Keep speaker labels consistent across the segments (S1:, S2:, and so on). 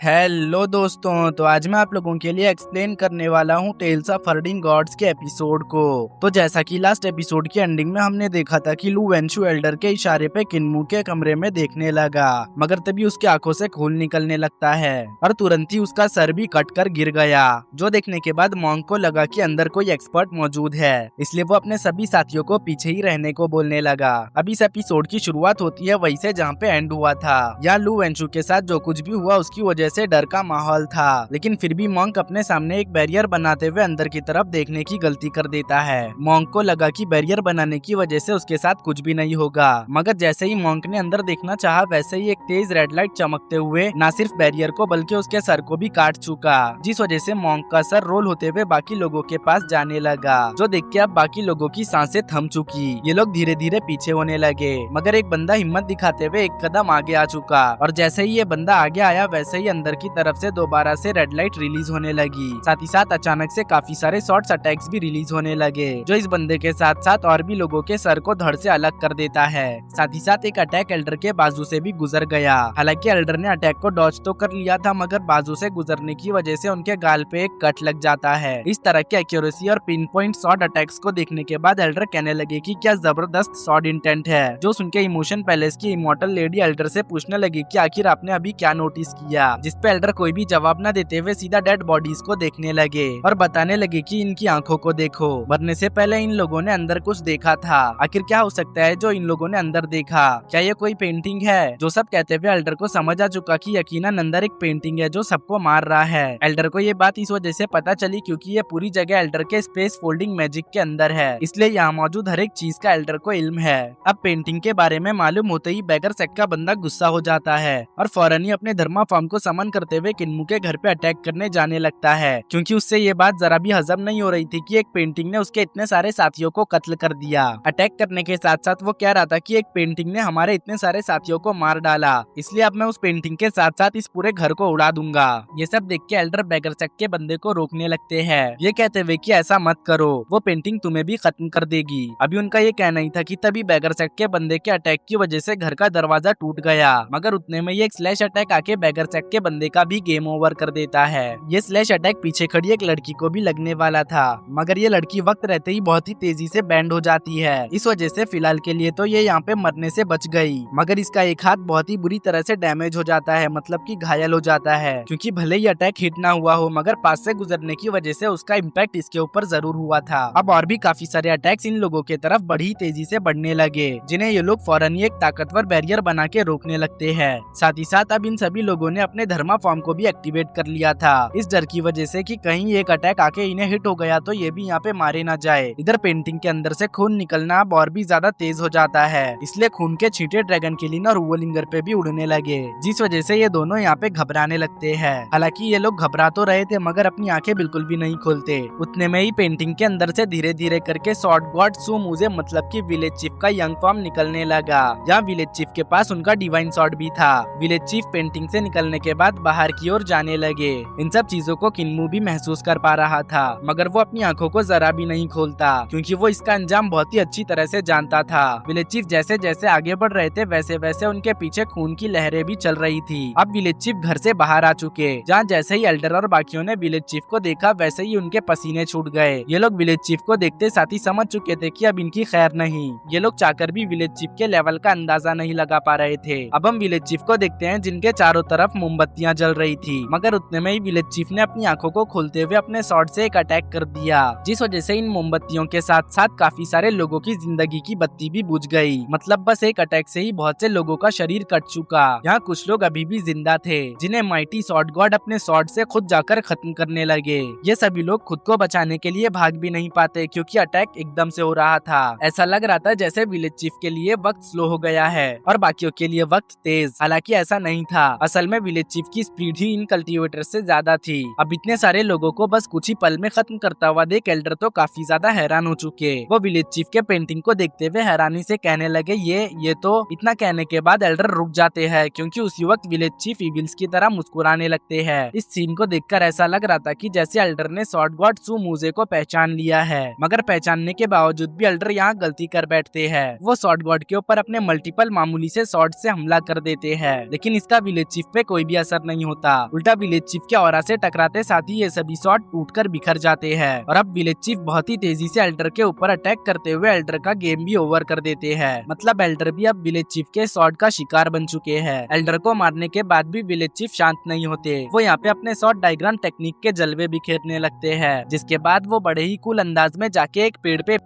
S1: Hello दोस्तों, तो आज मैं आप लोगों के लिए एक्सप्लेन करने वाला हूँ टेल्स ऑफ हर्डिंग गॉड्स के एपिसोड को। तो जैसा कि लास्ट एपिसोड की एंडिंग में हमने देखा था कि लू वेंशु एल्डर के इशारे पे किन्मू के कमरे में देखने लगा, मगर तभी उसकी आंखों से खून निकलने लगता है और तुरंत ही उसका सर भी कट कर गिर गया। जो देखने के बाद मॉन्क को लगा कि अंदर कोई एक्सपर्ट मौजूद है, इसलिए वो अपने सभी साथियों को पीछे ही रहने को बोलने लगा। अब इस एपिसोड की शुरुआत होती है वहीं से जहाँ पे एंड हुआ था। यहाँ लू वेंशु के साथ जो कुछ भी हुआ उसकी वजह से डर का माहौल था, लेकिन फिर भी मॉन्क अपने सामने एक बैरियर बनाते हुए अंदर की तरफ देखने की गलती कर देता है। मॉन्क को लगा कि बैरियर बनाने की वजह से उसके साथ कुछ भी नहीं होगा, मगर जैसे ही मॉन्क ने अंदर देखना चाहा वैसे ही एक तेज रेड लाइट चमकते हुए न सिर्फ बैरियर को बल्कि उसके सर को भी काट चुका, जिस वजह से मॉन्क का सर रोल होते हुए बाकी लोगों के पास जाने लगा। जो देख के अब बाकी लोगों की सांसें थम चुकी, ये लोग धीरे धीरे पीछे होने लगे, मगर एक बंदा हिम्मत दिखाते हुए एक कदम आगे आ चुका और जैसे ही ये बंदा आगे आया वैसे ही अंदर की तरफ से दोबारा से रेड लाइट रिलीज होने लगी। साथ ही साथ अचानक से काफी सारे शॉर्ट्स अटैक्स भी रिलीज होने लगे, जो इस बंदे के साथ साथ और भी लोगों के सर को धड़ से अलग कर देता है। साथ ही साथ एक अटैक एल्डर के बाजू से भी गुजर गया। हालांकि एल्डर ने अटैक को डॉज तो कर लिया था, मगर बाजू से गुजरने की वजह से उनके गाल पे एक कट लग जाता है। इस तरह के एक्यूरेसी और पिन पॉइंट शॉट अटैक्स को देखने के बाद एल्डर कहने लगे कि क्या जबरदस्त शॉट इंटेंट है। जो सुन के इमोशन पैलेस की इमॉर्टल लेडी एल्डर से पूछने लगी कि आखिर आपने अभी क्या नोटिस किया, जिसपे एल्डर कोई भी जवाब न देते हुए सीधा डेड बॉडीज को देखने लगे और बताने लगे कि इनकी आंखों को देखो, मरने से पहले इन लोगों ने अंदर कुछ देखा था। आखिर क्या हो सकता है जो इन लोगों ने अंदर देखा? क्या ये कोई पेंटिंग है? जो सब कहते हुए एल्डर को समझ आ चुका कि यकीनन अंदर एक पेंटिंग है जो सबको मार रहा है। एल्डर को ये बात इस वजह से पता चली क्योंकि ये पूरी जगह एल्डर के स्पेस फोल्डिंग मैजिक के अंदर है, इसलिए यहाँ मौजूद हर एक चीज का एल्डर को इल्म है। अब पेंटिंग के बारे में मालूम होते ही बैगर सेक का बंदा गुस्सा हो जाता है और फौरन ही अपने धर्मा फॉर्म को समन करते हुए किन्मू के घर पे अटैक करने जाने लगता है, क्योंकि उससे ये बात जरा भी हजम नहीं हो रही थी कि एक पेंटिंग ने उसके इतने सारे साथियों को कत्ल कर दिया। अटैक करने के साथ साथ वो कह रहा था कि एक पेंटिंग ने हमारे इतने सारे साथियों को मार डाला, इसलिए अब मैं उस पेंटिंग के साथ साथ इस पूरे घर को उड़ा दूंगा। ये सब देख के एल्डर बैगर सेक के बंदे को रोकने लगते हैं, ये कहते हुए कि ऐसा मत करो, वो पेंटिंग तुम्हें भी खत्म कर देगी। अभी उनका ये कहना ही था कि तभी बैगर सेक के बंदे के अटैक की वजह से घर का दरवाजा टूट गया, मगर उतने में ये एक स्लैश अटैक आके बैगर सेक के बंदे का भी गेम ओवर कर देता है। ये स्लैश अटैक पीछे खड़ी एक लड़की को भी लगने वाला था, मगर ये लड़की वक्त रहते ही बहुत ही तेजी से बैंड हो जाती है। इस वजह से फिलहाल के लिए तो ये यहाँ पे मरने से बच गई, मगर इसका एक हाथ बहुत ही बुरी तरह से डैमेज हो जाता है, मतलब कि घायल हो जाता है, क्योंकि भले ही अटैक हिट ना हुआ हो मगर पास से गुजरने की वजह से उसका इम्पैक्ट इसके ऊपर जरूर हुआ था। अब और भी काफी सारे अटैक्स इन लोगों के तरफ बड़ी तेजी से बढ़ने लगे, जिन्हें ये लोग फौरन ही एक ताकतवर बैरियर बना के रोकने लगते हैं। साथ ही साथ अब इन सभी लोगों ने अपने धर्मा फॉर्म को भी एक्टिवेट कर लिया था, इस डर की वजह से कि कहीं एक अटैक आके इन्हें हिट हो गया तो ये भी यहाँ पे मारे ना जाए। इधर पेंटिंग के अंदर से खून निकलना अब और भी ज्यादा तेज हो जाता है, इसलिए खून के छींटे ड्रैगन किलिन और वोलिंगर पे भी उड़ने लगे, जिस वजह से ये दोनों यहाँ पे घबराने लगते हैं। हालांकि ये लोग घबरा तो रहे थे मगर अपनी आंखें बिल्कुल भी नहीं खोलते। उतने में ही पेंटिंग के अंदर से धीरे धीरे करके शॉर्ट गॉड सू मुझे मतलब की विलेज चीफ का यंग फॉर्म निकलने लगा। यहाँ विलेज चीफ के पास उनका डिवाइन शॉर्ट भी था। विलेज चीफ पेंटिंग से निकलने के बाद बाहर की ओर जाने लगे। इन सब चीजों को किन्मू भी महसूस कर पा रहा था, मगर वो अपनी आंखों को जरा भी नहीं खोलता, क्योंकि वो इसका अंजाम बहुत ही अच्छी तरह से जानता था। विलेज चीफ जैसे जैसे आगे बढ़ रहे थे वैसे वैसे उनके पीछे खून की लहरें भी चल रही थी। अब विलेज चीफ घर से बाहर आ चुके, जहाँ जैसे ही एल्डर और बाकियों ने विलेज चीफ को देखा वैसे ही उनके पसीने छूट गए। ये लोग विलेज चीफ को देखते साथ ही समझ चुके थे कि अब इनकी खैर नहीं। ये लोग चाहकर भी विलेज चीफ के लेवल का अंदाजा नहीं लगा पा रहे थे। अब हम विलेज चीफ को देखते हैं जिनके चारों तरफ मोमबत्तियां जल रही थी, मगर उतने में ही विलेज चीफ ने अपनी आंखों को खोलते हुए अपने शॉर्ट से एक अटैक कर दिया, जिस वजह से इन मोमबत्तियों के साथ साथ काफी सारे लोगों की जिंदगी की बत्ती भी बुझ गई। मतलब बस एक अटैक से ही बहुत से लोगों का शरीर कट चुका। यहाँ कुछ लोग अभी भी जिंदा थे, जिन्हें माइटी शॉर्ट गॉड अपने शॉर्ट से खुद जाकर खत्म करने लगे। ये सभी लोग खुद को बचाने के लिए भाग भी नहीं पाते, क्योंकि अटैक एकदम से हो रहा था। ऐसा लग रहा था जैसे विलेज चीफ के लिए वक्त स्लो हो गया है और बाकियों के लिए वक्त तेज। हालांकि ऐसा नहीं था, असल में विलेज चीफ की स्पीड ही इन कल्टीवेटर से ज्यादा थी। अब इतने सारे लोगों को बस कुछ ही पल में खत्म करता हुआ देख एल्डर तो काफी ज्यादा हैरान हो चुके। वो विलेज चीफ के पेंटिंग को देखते हुए हैरानी से कहने लगे ये तो। इतना कहने के बाद एल्डर रुक जाते हैं, क्योंकि उसी वक्त विलेज चीफ इविल्स की तरह मुस्कुराने लगते हैं। इस सीन को देखकर ऐसा लग रहा था कि जैसे एल्डर ने शॉर्ट गॉड सू मूजे को पहचान लिया है, मगर पहचानने के बावजूद भी एल्डर यहाँ गलती कर बैठते हैं। वो शॉर्ट गॉड के ऊपर अपने मल्टीपल मामूली से शॉर्ट से हमला कर देते हैं, लेकिन इसका विलेज चीफ पे कोई भी असर असर नहीं होता। उल्टा विलेज चीफ के ऑरा से टकराते साथ ही ये सभी शॉट टूटकर बिखर जाते हैं और अब विलेज चीफ बहुत ही तेजी से एल्डर के ऊपर अटैक करते हुए एल्डर का गेम भी ओवर कर देते हैं। मतलब एल्डर भी अब विलेज चीफ के शॉट का शिकार बन चुके हैं। एल्डर को मारने के बाद भी विलेज चीफ शांत नहीं होते। वो यहाँ पे अपने शॉट डायग्राम टेक्निक के जलवे बिखेरने लगते हैं, जिसके बाद वो बड़े ही कूल अंदाज में जाके एक पेड़ पे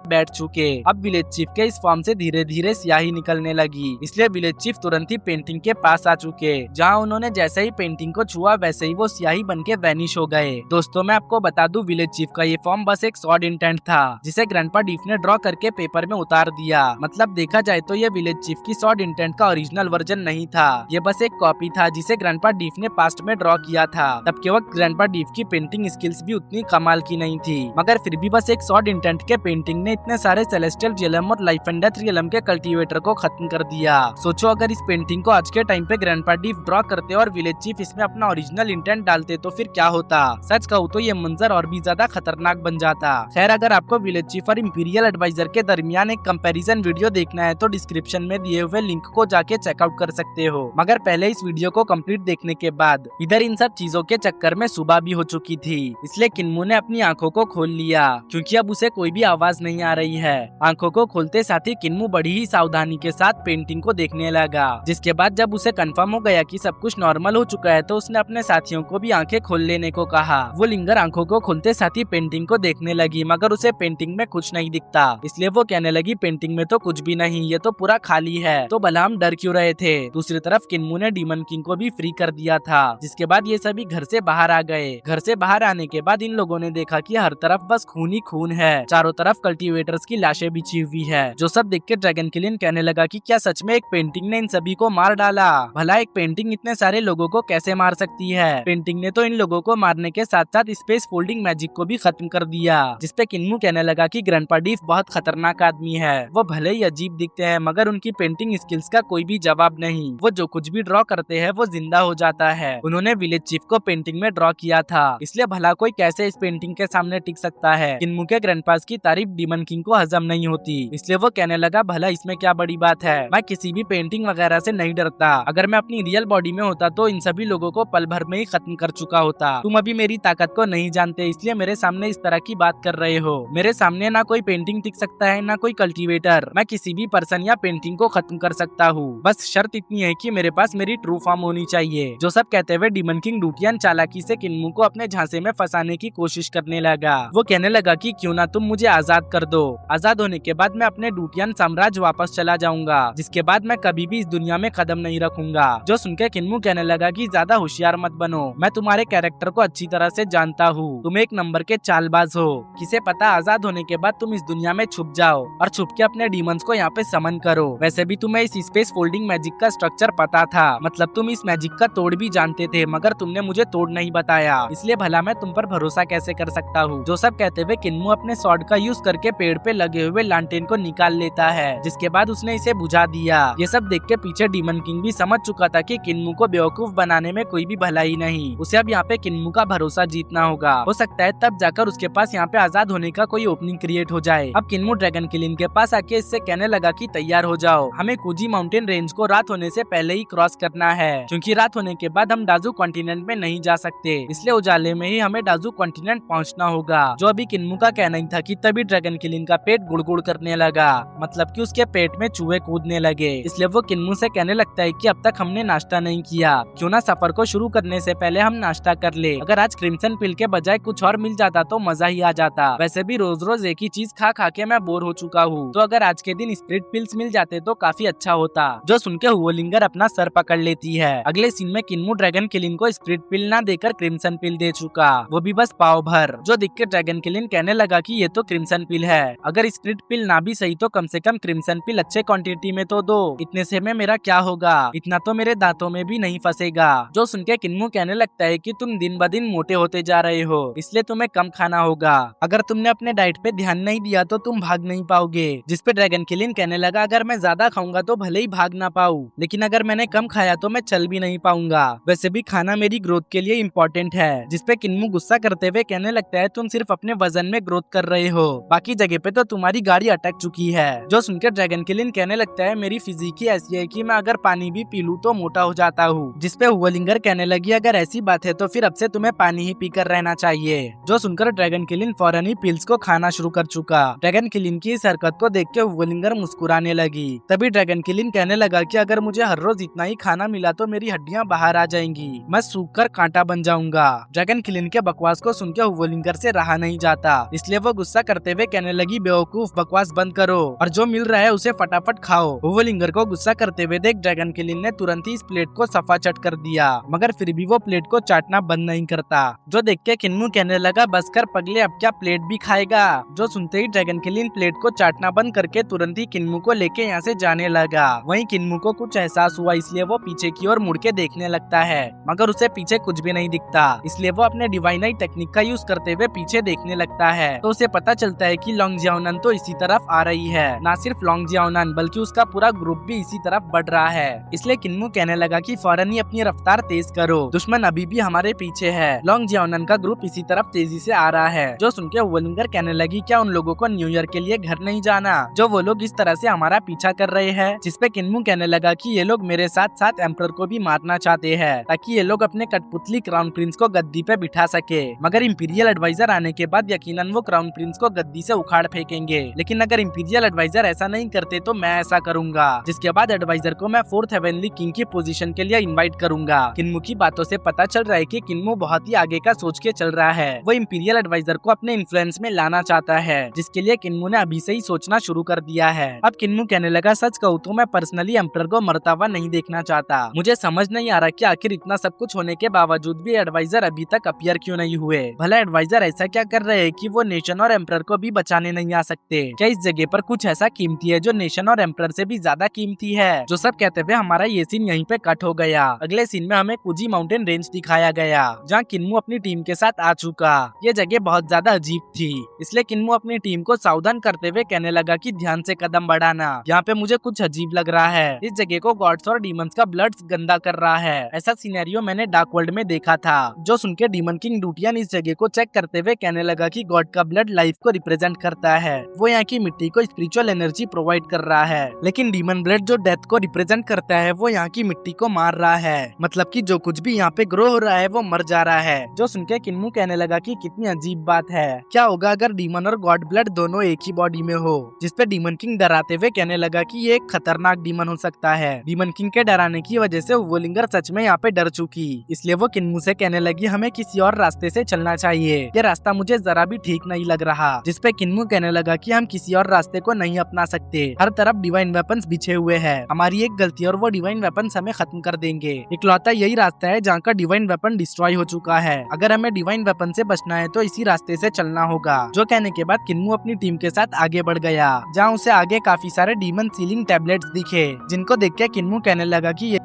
S1: बैठ चुके। अब विलेज चीफ के इस फॉर्म से धीरे धीरे स्याही निकलने लगी, इसलिए विलेज चीफ तुरंत ही पेंटिंग के पास आ चुके। जहां उन्होंने जैसे ही पेंटिंग को छुआ वैसे ही वो स्याही बन के वैनिश हो गए। दोस्तों मैं आपको बता दूं, विलेज चीफ का ये फॉर्म बस एक शॉर्ट इंटेंट था, जिसे ग्रैंडपा डीफ ने ड्रॉ करके पेपर में उतार दिया। मतलब देखा जाए तो ये विलेज चीफ की शॉर्ट इंटेंट का ओरिजिनल वर्जन नहीं था, ये बस एक कॉपी था जिसे ग्रैंडपा डीफ ने पास्ट में ड्रॉ किया था। तब के वक्त ग्रैंडपा डीफ की पेंटिंग स्किल्स भी उतनी कमाल की नहीं थी, मगर फिर भी बस एक शॉर्ट इंटेंट के पेंटिंग ने इतने सारे सेलेस्टियल रियलम और लाइफ एंड डेथ रियलम के कल्टीवेटर को खत्म कर दिया। सोचो अगर इस पेंटिंग को आज के टाइम पे ग्रैंडपा डीफ ड्रॉ करते और विलेज चीफ इसमें अपना ओरिजिनल इंटेंट डालते तो फिर क्या होता। सच कहूँ तो ये मंजर और भी ज्यादा खतरनाक बन जाता। खैर अगर आपको विलेज चीफ और इंपीरियल एडवाइजर के दरमियान एक कंपैरिजन वीडियो देखना है तो डिस्क्रिप्शन में दिए हुए लिंक को जाके चेकआउट कर सकते हो। मगर पहले इस वीडियो को कंप्लीट देखने के बाद इधर इन सब चीजों के चक्कर में सुबह भी हो चुकी थी, इसलिए किन्मू ने अपनी आंखों को खोल लिया क्योंकि अब उसे कोई भी आवाज नहीं आ रही है। आंखों को खोलते साथ ही किन्मू बड़ी ही सावधानी के साथ पेंटिंग को देखने लगा, जिसके बाद जब उसे कंफर्म हो गया कि सब कुछ नॉर्मल हो चुका है तो उसने अपने साथियों को भी आंखें खोल लेने को कहा। वो लिंगर आंखों को खोलते साथ ही पेंटिंग को देखने लगी, मगर उसे पेंटिंग में कुछ नहीं दिखता, इसलिए वो कहने लगी पेंटिंग में तो कुछ भी नहीं, ये तो पूरा खाली है, तो भला हम डर क्यों रहे थे। दूसरी तरफ किन्मू ने डीमन किंग को भी फ्री कर दिया था, जिसके बाद ये सभी घर से बाहर आ गए। घर से बाहर आने के बाद इन लोगों ने देखा कि हर तरफ बस खून ही खून है, चारों तरफ कल्टीवेटर्स की लाशें बिछी हुई है। जो सब देख के ड्रैगन किलियन कहने लगा कि क्या सच में एक पेंटिंग ने इन सभी को मार डाला। भला एक पेंटिंग इतने सारे लोगों को कैसे मार सकती है। पेंटिंग ने तो इन लोगों को मारने के साथ साथ स्पेस फोल्डिंग मैजिक को भी खत्म कर दिया, जिसपे किन्मू कहने लगा कि ग्रैंडपा डीफ बहुत खतरनाक आदमी है। वो भले ही अजीब दिखते हैं मगर उनकी पेंटिंग स्किल्स का कोई भी जवाब नहीं। वो जो कुछ भी ड्रॉ करते हैं वो जिंदा हो जाता है। उन्होंने विलेज चीफ को पेंटिंग में ड्रॉ किया था, इसलिए भला कोई कैसे इस पेंटिंग के सामने टिक सकता है। किन्मू के ग्रैंडपास की तारीफ डीमन किंग को हजम नहीं होती, इसलिए वो कहने लगा भला इसमें क्या बड़ी बात है, मैं किसी भी पेंटिंग वगैरह से नहीं डरता। अगर मैं अपनी रियल बॉडी में होता तो इन सभी लोगों को पल भर में ही खत्म कर चुका होता। तुम अभी मेरी ताकत को नहीं जानते, इसलिए मेरे सामने इस तरह की बात कर रहे हो। मेरे सामने ना कोई पेंटिंग टिक सकता है ना कोई कल्टीवेटर। मैं किसी भी पर्सन या पेंटिंग को खत्म कर सकता हूँ, बस शर्त इतनी है कि मेरे पास मेरी ट्रू फॉर्म होनी चाहिए। जो सब कहते हुए डीमन किंग डूटियन चालाकी से किन्मू को अपने झांसे में फंसाने की कोशिश करने लगा। वो कहने लगा कि क्यों ना तुम मुझे आजाद कर दो, आजाद होने के बाद मैं अपने डूटियन साम्राज्य वापस चला जाऊंगा, जिसके बाद मैं कभी भी इस दुनिया में कदम नहीं रखूंगा। जो सुनकर किन्मू कहने लगा कि ज्यादा होशियार मत बनो, मैं तुम्हारे कैरेक्टर को अच्छी तरह से जानता हूँ, तुम एक नंबर के चालबाज हो। किसे पता आजाद होने के बाद तुम इस दुनिया में छुप जाओ और छुप के अपने डीमंस को यहाँ पे समन करो। वैसे भी तुम्हें इस स्पेस फोल्डिंग मैजिक का स्ट्रक्चर पता था, मतलब तुम इस मैजिक का तोड़ भी जानते थे, मगर तुमने मुझे तोड़ नहीं बताया, इसलिए भला मैं तुम पर भरोसा कैसे कर सकता हूँ। जो सब कहते हुए किन्मू अपने स्वॉर्ड का यूज करके पेड़ पे लगे हुए लालटेन को निकाल लेता है, जिसके बाद उसने इसे बुझा दिया। ये सब देख के पीछे डीमन किंग भी समझ चुका था कि किन्मू को बेवकूफ बनाने में कोई भी भलाई नहीं, उसे अब यहाँ पे किन्मू का भरोसा जीतना होगा। हो सकता है तब जाकर उसके पास यहाँ पे आजाद होने का कोई ओपनिंग क्रिएट हो जाए। अब किन्मू ड्रैगन किलियन के पास आके इससे कहने लगा कि तैयार हो जाओ, हमें कुजी माउंटेन रेंज को रात होने से पहले ही क्रॉस करना है, क्योंकि रात होने के बाद हम डाजू कॉन्टिनेंट में नहीं जा सकते, इसलिए उजाले में ही हमें डाजू कॉन्टिनेंट पहुँचना होगा। जो अभी किन्मू का कहना ही था कि तभी ड्रैगन किलियन का पेट गुड़गुड़ करने लगा, मतलब कि उसके पेट में चूहे कूदने लगे। इसलिए वो किन्मू से कहने लगता है कि अब तक हमने नाश्ता नहीं किया, क्यों ना सफर को शुरू करने से पहले हम नाश्ता कर ले। अगर आज क्रिम्सन पिल के बजाय कुछ और मिल जाता तो मजा ही आ जाता। वैसे भी रोज रोज एक ही चीज खा खा के मैं बोर हो चुका हूँ, तो अगर आज के दिन स्प्रिट पिल्स मिल जाते तो काफी अच्छा होता। जो सुन के हुओलिंगर अपना सर पकड़ लेती है। अगले सीन में किन्मू ड्रैगन किलियन को स्प्रिट पिल ना देकर क्रिम्सन पिल दे चुका, वो भी बस पाव भर। जो दिख के ड्रैगन किलियन कहने लगा कि ये तो क्रिम्सन पिल है, अगर स्प्रिट पिल ना भी सही तो कम से कम क्रिम्सन पिल अच्छे क्वांटिटी में तो दो, इतने से में मेरा क्या होगा, इतना तो मेरे दांतों में भी नहीं फंसेगा। जो सुन के किन्मू कहने लगता है कि तुम दिन ब दिन मोटे होते जा रहे हो, इसलिए तुम्हें कम खाना होगा। अगर तुमने अपने डाइट पे ध्यान नहीं दिया तो तुम भाग नहीं पाओगे। जिसपे ड्रैगन किलियन कहने लगा अगर मैं ज्यादा खाऊंगा तो भले ही भाग ना पाऊँ, लेकिन अगर मैंने कम खाया तो मैं चल भी नहीं पाऊंगा। वैसे भी खाना मेरी ग्रोथ के लिए इम्पोर्टेंट है। जिसपे किन्मू गुस्सा करते हुए कहने लगता है तुम सिर्फ अपने वजन में ग्रोथ कर रहे हो, बाकी जगह पे तो तुम्हारी गाड़ी अटक चुकी है। जो सुनकर ड्रैगन किलिन कहने लगता है मेरी फिजिक ही ऐसी है कि मैं अगर पानी भी पी लूं तो मोटा हो जाता हूँ। जिसपे हुवलिंगर कहने लगी अगर ऐसी बात है तो फिर अब से तुम्हें पानी ही पीकर रहना चाहिए। जो सुनकर ड्रैगन किलिन फौरन ही पिल्स को खाना शुरू कर चुका। ड्रैगन किलिन की इस हरकत को देख के हुवलिंगर मुस्कुराने लगी। तभी ड्रैगन किलिन कहने लगा कि अगर मुझे हर रोज इतना ही खाना मिला तो मेरी हड्डियां बाहर आ जाएंगी, मैं सूख कर कांटा बन जाऊंगा। ड्रैगन किलिन के बकवास को सुनकर हुवलिंगर से रहा नहीं जाता, इसलिए वो गुस्सा करते हुए कहने लगी बेवकूफ बकवास बंद करो और जो मिल रहा है उसे फटाफट खाओ। हुवलिंगर को गुस्सा करते हुए देख ड्रैगन किलिन ने तुरंत ही इस प्लेट को सफा चट कर दिया, मगर फिर भी वो प्लेट को चाटना बंद नहीं करता। जो देख के किन्मू कहने लगा बस कर पगले, अब क्या प्लेट भी खाएगा। जो सुनते ही ड्रैगन किलिन प्लेट को चाटना बंद करके तुरंत ही किन्मू को लेके यहाँ से जाने लगा। वहीं किन्मू को कुछ एहसास हुआ, इसलिए वो पीछे की ओर मुड़ के देखने लगता है, मगर उसे पीछे कुछ भी नहीं दिखता। इसलिए वो अपने डिवाइन आई टेक्निक का यूज करते हुए पीछे देखने लगता है, तो उसे पता चलता है कि लॉन्ग जियाओनन तो इसी तरफ आ रही है। ना सिर्फ लॉन्ग जियाओनन बल्कि उसका पूरा ग्रुप भी इसी तरफ बढ़ रहा है। इसलिए किन्मू कहने लगा कि फौरन ही अपनी रफ्तार तेज करो, दुश्मन अभी भी हमारे पीछे है। लॉन्ग जियाओनन का ग्रुप इसी तरफ तेजी से आ रहा है। जो सुनकर हुवलिंगर कहने लगी क्या उन लोगों को न्यू ईयर के लिए घर नहीं जाना, जो वो लोग इस तरह से हमारा पीछा कर रहे हैं। जिसपे किन्मू कहने लगा कि ये लोग मेरे साथ साथ एम्परर को भी मारना चाहते हैं ताकि ये लोग अपने कठपुतली क्राउन प्रिंस को गद्दी पे बिठा सके, मगर इंपीरियल एडवाइजर आने के बाद यकीनन वो क्राउन प्रिंस को गद्दी से उखाड़ फेंकेंगे। लेकिन अगर इंपीरियल एडवाइजर ऐसा नहीं करते तो मैं ऐसा करूंगा, जिसके बाद एडवाइजर को मैं फोर्थ हेवनली किंग की पोजीशन के लिए इनवाइट करूंगा। किन्मू की बातों से पता चल रहा है कि किन्मू बहुत ही आगे का सोच के चल रहा है। वो इंपीरियल एडवाइजर को अपने इन्फ्लुएंस में लाना चाहता है, जिसके लिए किन्मू ने अभी से ही सोचना शुरू कर दिया है। अब किन्मू कहने लगा सच कहूँ तो मैं पर्सनली एम्परर को मरता हुआ नहीं देखना चाहता। मुझे समझ नहीं आ रहा कि आखिर इतना सब कुछ होने के बावजूद भी एडवाइजर अभी तक अपीयर क्यों नहीं हुए। भला एडवाइजर ऐसा क्या कर रहे हैं कि वो नेशन और एम्परर को भी बचाने नहीं आ सकते। क्या इस जगह पर कुछ ऐसा कीमती है जो नेशन और एम्परर से भी ज्यादा कीमती है। जो सब कहते हुए हमारा ये सीन यहीं पे कट हो गया। अगले सीन में हमें कुजी माउंटेन रेंज दिखाया गया, जहाँ किन्मू अपनी टीम के साथ आ चुका। ये जगह बहुत ज्यादा अजीब थी, इसलिए किन्मू अपनी टीम को सावधान करते हुए कहने लगा कि ध्यान से कदम बढ़ाना, यहाँ पे मुझे कुछ अजीब लग रहा है। इस जगह को गॉड्स और डीमंस का ब्लड गंदा कर रहा है। ऐसा सिनेरियो मैंने डार्क वर्ल्ड में देखा था। जो सुनकर डीमन किंग डूटियन इस जगह को चेक करते हुए कहने लगा कि गॉड का ब्लड लाइफ को रिप्रेजेंट करता है, वो यहाँ की मिट्टी को स्पिरिचुअल एनर्जी प्रोवाइड कर रहा है। लेकिन डीमन ब्लड जो डेथ को रिप्रेजेंट करता है वो यहाँ की मिट्टी को मार रहा है, मतलब कि जो कुछ भी यहाँ पे ग्रो हो रहा है वो मर जा रहा है। जो सुनकर किन्मू कहने लगा कि कितनी अजीब बात है, क्या होगा अगर डीमन और गॉड ब्लड दोनों एक ही बॉडी में हो। जिसपे डीमन किंग डराते हुए कहने लगा कि ये एक खतरनाक डीमन हो सकता है। डीमन किंग के डराने की वजह से हुवलिंगर सच में यहाँ पे डर चुकी, इसलिए वो किन्मू से कहने लगी हमें किसी और रास्ते से चलना चाहिए, ये रास्ता मुझे जरा भी ठीक नहीं लग रहा। जिसपे किन्मू कहने लगा कि हम किसी और रास्ते को नहीं अपना सकते, हर तरफ डिवाइन वेपन्स बिछे हुए हैं, हमारी एक गलती और वो डिवाइन वेपन्स हमें खत्म कर देंगे। इकलौता यही रास्ता है जहाँ का डिवाइन वेपन डिस्ट्रॉय हो चुका है। अगर हमें डिवाइन वेपन से बचना है तो इसी रास्ते से चलना होगा। जो कहने के बाद किन्मू अपनी टीम के साथ आगे बढ़ गया, जहाँ उसे आगे काफी सारे डीमन सीलिंग टैबलेट्स दिखे, जिनको देख के किन्मू कहने लगा कि ये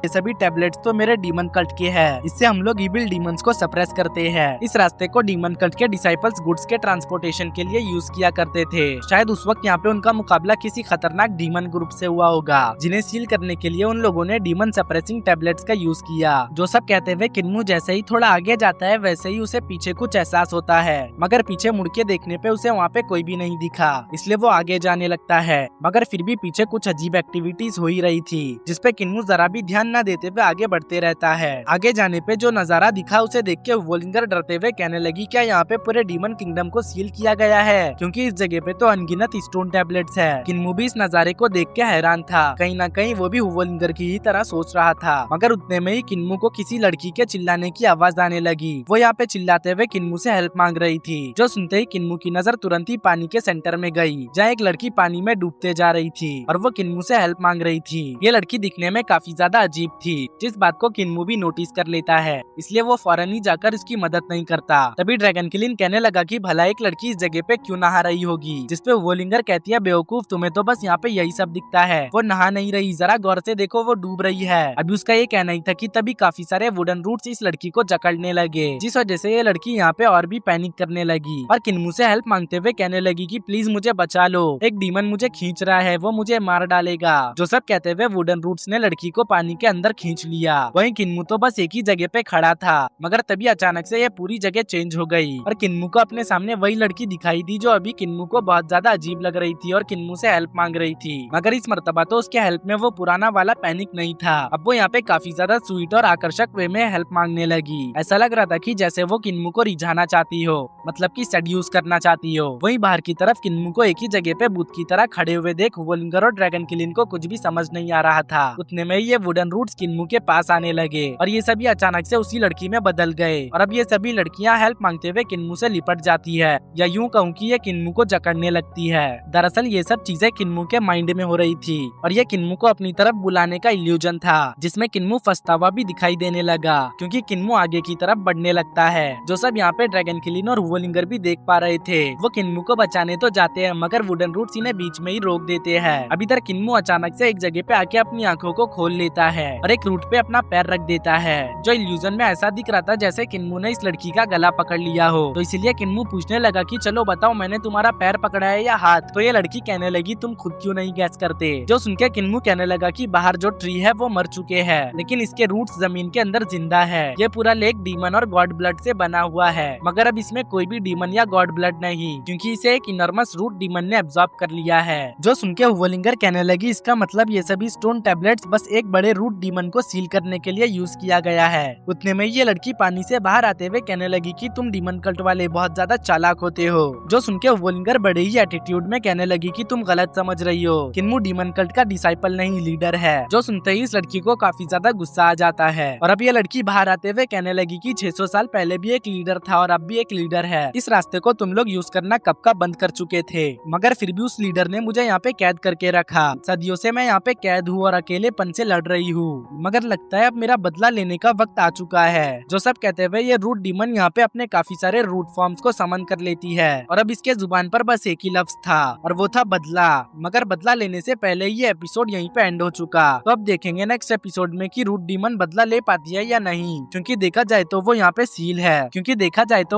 S1: सभी टैबलेट्स तो मेरे डीमन कल्ट के हैं, इससे हम लोग इविल डीमंस को सप्रेस करते हैं। इस रास्ते को डीमन कल्ट के डिसाइपल्स गुड्स के ट्रांसपोर्टेशन के लिए यूज किया करते थे। शायद उस वक्त यहाँ पे उनका मुकाबला किसी खतरनाक डीमन ग्रुप से हुआ होगा, जिन्हें सील करने के लिए उन लोगों ने डीमन सप्रेसिंग टैबलेट्स का यूज किया। जो सब कहते हुए किन्मू जैसे ही थोड़ा आगे जाता है वैसे ही उसे पीछे कुछ एहसास होता है, मगर पीछे मुड़ के देखने पे उसे वहाँ पे कोई भी नहीं दिखा, इसलिए वो आगे जाने लगता है। मगर फिर भी पीछे कुछ अजीब एक्टिविटीज हो ही रही थी, जिसपे किन्मू जरा भी ध्यान न देते हुए आगे बढ़ते रहता है। आगे जाने पे जो नजारा दिखा उसे देख के हुवलिंगर डरते हुए कहने लगी क्या यहाँ पे पूरे डीमन किंगडम को सील किया गया है, क्योंकि इस जगह पे तो अनगिनत स्टोन टैबलेट्स है। किन्मू भी इस नजारे को देख के हैरान था, कहीं ना कहीं वो भी हुवलिंगर की ही तरह सोच रहा था। मगर उतने में ही किन्मू को किसी लड़की के चिल्लाने की आवाज आने लगी। वो यहाँ पे चिल्लाते हुए किन्मू से हेल्प मांग रही थी। जो सुनते ही किन्मू की नजर तुरंत ही पानी के सेंटर में गई, जहाँ एक लड़की पानी में डूबते जा रही थी और वो किन्मू से हेल्प मांग रही थी। ये लड़की दिखने में काफी ज्यादा अजीब थी, जिस बात को किन्मू भी नोटिस कर लेता है, इसलिए वो फौरन ही जाकर इसकी मदद नहीं करता। तभी ड्रैगन किलिन कहने लगा कि भला एक लड़की इस जगह पे क्यों नहा रही होगी, जिसपे वोलिंगर कहती है बेवकूफ तुम्हें तो बस यहाँ पे यही सब दिखता है, वो नहा नहीं रही, जरा गौर से देखो वो डूब रही है। अभी उसका ये कहना ही था कि तभी काफी सारे वुडन रूट्स इस लड़की को जकड़ने लगे, जिस वजह से ये लड़की यहाँ पे और भी पैनिक करने लगी और किन्मू से हेल्प मांगते हुए कहने लगी कि प्लीज मुझे बचा लो, एक डीमन मुझे खींच रहा है, वो मुझे मार डालेगा। जो सब कहते हुए वुडन रूट्स ने लड़की को पानी के अंदर खींच लिया। वहीं किन्मू तो बस एक ही जगह पे खड़ा था, मगर तभी अचानक से ये पूरी जगह चेंज हो गई और किन्मू को अपने सामने वही लड़की दिखाई दी जो अभी किन्मू को बहुत ज्यादा अजीब लग रही थी और किन्मू से हेल्प मांग रही थी। मगर इस मर्तबा तो उसके हेल्प में वो पुराना वाला पैनिक नहीं था। अब वो यहाँ पे काफी ज्यादा स्वीट और आकर्षक वे में हेल्प मांगने लगी। ऐसा लग रहा था कि जैसे वो किन्मू को रिझाना चाहती हो, मतलब कि सेड्यूस करना चाहती हो। वहीं बाहर की तरफ किन्मू को एक ही जगह पे भूत की तरह खड़े हुए देख वोलिंगर और ड्रैगन किलिन को कुछ भी समझ नहीं आ रहा था। उतने में ये वुडन रूट्स किन्मू के पास आने लगे और ये सभी अचानक से उसी लड़की में बदल गए और अब ये सभी लड़कियां हेल्प मांगते हुए किन्मू से लिपट जाती है, या यूं कहूँ कि ये किन्मू को जकड़ने लगती है। दरअसल ये सब चीजें किन्मू के माइंड में हो रही थी और ये किन्मू को अपनी तरफ बुलाने का इल्यूजन था, जिसमें किन्मू फंसता हुआ भी दिखाई देने लगा क्योंकि किन्मू आगे की तरफ बढ़ने लगता है। जो सब यहाँ पे ड्रैगन किलिन और वोलिंगर भी देख पा रहे थे। वो किन्मू को बचाने तो जाते हैं मगर वुडन रूट्स इन्हें बीच में ही रोक देते हैं। अब इधर किन्मू अचानक से एक जगह पे आके अपनी आंखों को खोल लेता है और एक रूट पे अपना पैर रख देता है, जो इल्यूजन में ऐसा दिख रहा था जैसे किन्मू ने इस लड़की का गला पकड़ लिया हो। तो इसीलिए किन्मू पूछने लगा कि चलो बताओ मैंने तुम्हारा पैर पकड़ा है या हाथ। तो ये लड़की कहने लगी तुम खुद क्यों नहीं गैस करते। जो सुनकर किन्मू कहने लगा कि बाहर जो ट्री है वो मर चुके हैं लेकिन इसके रूट्स जमीन के अंदर जिंदा है। ये पूरा लेक डीमन और गॉड ब्लड से बना हुआ है, मगर अब इसमें कोई भी डीमन या गॉड ब्लड नहीं क्योंकि इसे एक इनॉर्मस रूट डीमन ने एब्जॉर्ब कर लिया है। जो सुनकर वोलिंगर कहने लगी इसका मतलब ये सभी स्टोन टैबलेट्स बस एक बड़े रूट डीमन को सील करने के लिए यूज किया गया है। उतने में ये लड़की पानी से बाहर आते हुए कहने लगी कि तुम डीमन कल्ट वाले बहुत ज्यादा चालाक होते हो। जो सुनकर वोलिंगर बड़े ही एटीट्यूड में कहने लगी कि तुम गलत समझ रही हो, किन्मू डीमन कल्ट का डिसाइपल नहीं लीडर है। जो सुनते ही इस लड़की को काफी ज्यादा गुस्सा आ जाता है और अब ये लड़की बाहर आते हुए कहने लगी कि 600 साल पहले भी एक लीडर था और अब भी एक लीडर है। इस रास्ते को तुम लोग यूज करना कब का बंद कर चुके थे, मगर फिर भी उस लीडर ने मुझे यहाँ पे कैद करके रखा। सदियों से मैं यहाँ पे कैद हूँ और अकेलेपन से लड़ रही हूँ, मगर लगता है अब मेरा बदला लेने का वक्त आ चुका है। जो सब कहते हुए ये रूट डीमन यहाँ पे अपने काफी सारे रूट फॉर्म्स को समन कर लेती है और अब इसके जुबान पर बस एक ही लफ्ज था और वो था बदला। मगर बदला लेने से पहले ये एपिसोड यहीं पे एंड हो चुका। तो अब देखेंगे नेक्स्ट एपिसोड में कि रूट डीमन बदला ले पाती है या नहीं, क्योंकि देखा जाए तो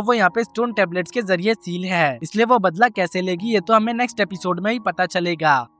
S1: वो यहाँ पे स्टोन टैबलेट्स के जरिए सील है, इसलिए वो बदला कैसे लेगी ये तो हमें नेक्स्ट एपिसोड में ही पता चलेगा।